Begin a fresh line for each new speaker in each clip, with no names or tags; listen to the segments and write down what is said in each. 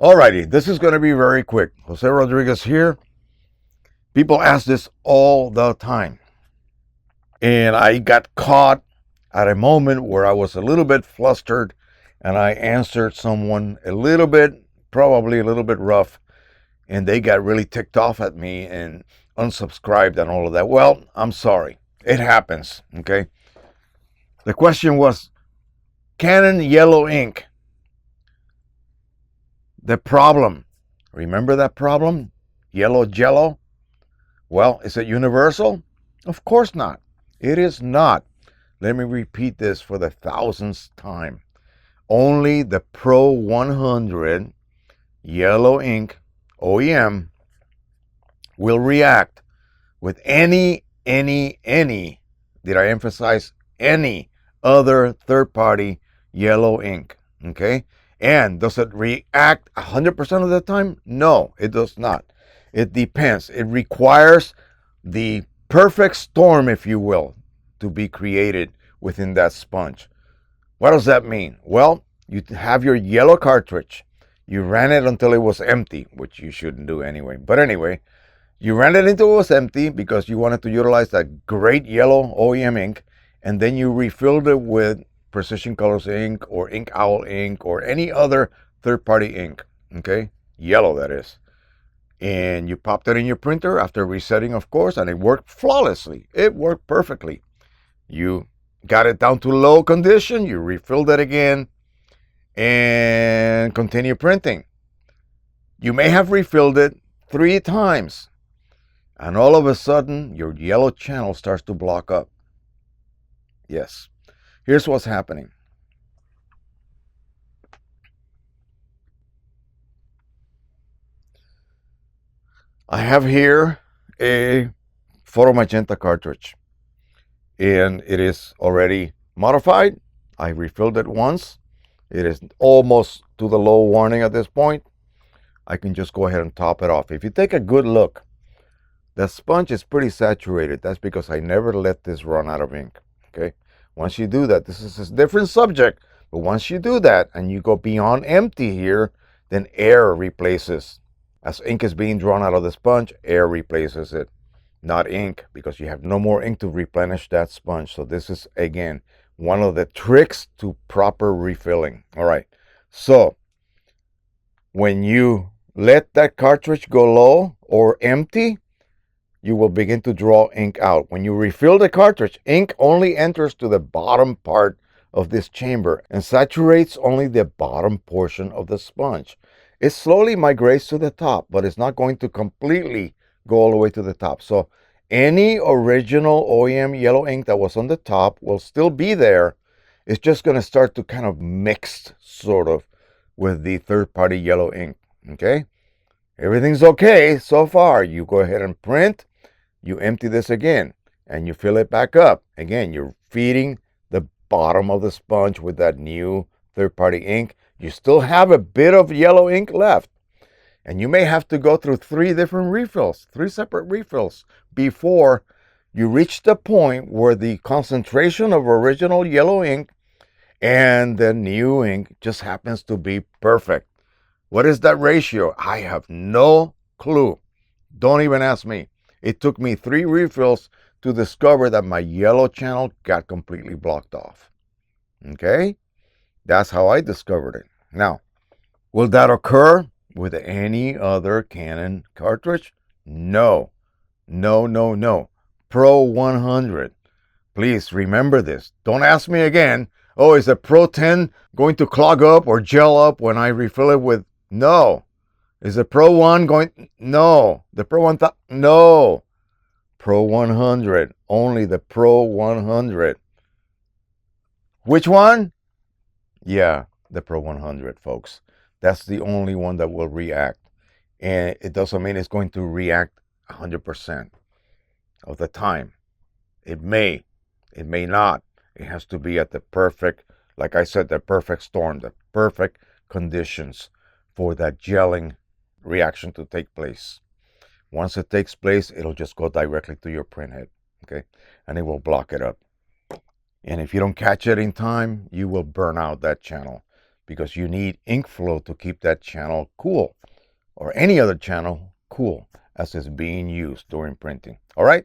Alrighty, this is going to be very quick. Jose Rodriguez here. People ask this all the time. And I got caught at a moment where I was a little bit flustered and I answered someone a little bit, probably a little bit rough, and they got really ticked off at me and unsubscribed and all of that. Well, I'm sorry. It happens, okay? The question was Canon Yellow ink. The problem. Remember that problem? Yellow Jello? Well, is it universal? Of course not. It is not. Let me repeat this for the thousandth time. Only the Pro 100 yellow ink OEM will react with any, did I emphasize any other third-party yellow ink, okay? And does it react 100% of the time? No, it does not. It depends. It requires the perfect storm, if you will, to be created within that sponge. What does that mean? Well, you have your yellow cartridge. You ran it until it was empty, which you shouldn't do anyway. But anyway, you ran it until it was empty because you wanted to utilize that great yellow OEM ink, and then you refilled it with Precision Colors ink or Ink Owl ink or any other third-party ink, okay? Yellow, that is. And you popped it in your printer after resetting, of course, and it worked flawlessly. It worked perfectly. You got it down to low condition, you refilled it again, and continue printing. You may have refilled it 3 times, and all of a sudden, your yellow channel starts to block up. Yes. Here's what's happening. I have here a photo magenta cartridge, and it is already modified. I refilled it once. It is almost to the low warning at this point. I can just go ahead and top it off. If you take a good look, the sponge is pretty saturated. That's because I never let this run out of ink, okay? Once you do that, this is a different subject, but once you do that and you go beyond empty here, then air replaces. As ink is being drawn out of the sponge, air replaces it, not ink, because you have no more ink to replenish that sponge. So this is, again, one of the tricks to proper refilling. All right, so when you let that cartridge go low or empty, you will begin to draw ink out. When you refill the cartridge, ink only enters to the bottom part of this chamber and saturates only the bottom portion of the sponge. It slowly migrates to the top, but it's not going to completely go all the way to the top. So any original OEM yellow ink that was on the top will still be there. It's just going to start to kind of mix sort of with the third-party yellow ink, okay? Everything's okay so far. You go ahead and print. You empty this again and you fill it back up. Again, you're feeding the bottom of the sponge with that new third-party ink. You still have a bit of yellow ink left. And you may have to go through 3 different refills, 3 separate refills before you reach the point where the concentration of original yellow ink and the new ink just happens to be perfect. What is that ratio? I have no clue. Don't even ask me. It took me 3 refills to discover that my yellow channel got completely blocked off. Okay? That's how I discovered it. Now, will that occur with any other Canon cartridge? No. No, no, no. Pro 100. Please remember this. Don't ask me again, oh, is a Pro 10 going to clog up or gel up when I refill it with... No. Is the Pro 1 going... No. The Pro 1... No. Pro 100. Only the Pro 100. Which one? Yeah, the Pro 100, folks. That's the only one that will react. And it doesn't mean it's going to react 100% of the time. It may not. It has to be at the perfect, like I said, the perfect storm, the perfect conditions for that gelling reaction to take place. Once it takes place, it'll just go directly to your printhead, okay? And it will block it up. And if you don't catch it in time, you will burn out that channel because you need ink flow to keep that channel cool, or any other channel cool as it's being used during printing. All right?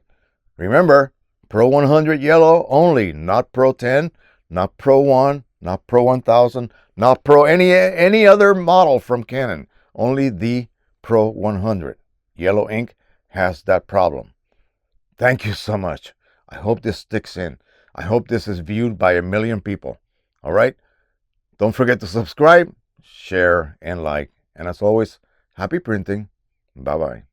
Remember, Pro 100 yellow only, not Pro 10, not Pro 1, not Pro 1000, not Pro any other model from Canon. Only the Pro 100. Yellow ink has that problem. Thank you so much. I hope this sticks in. I hope this is viewed by 1,000,000 people. All right? Don't forget to subscribe, share, and like. And as always, happy printing. Bye-bye.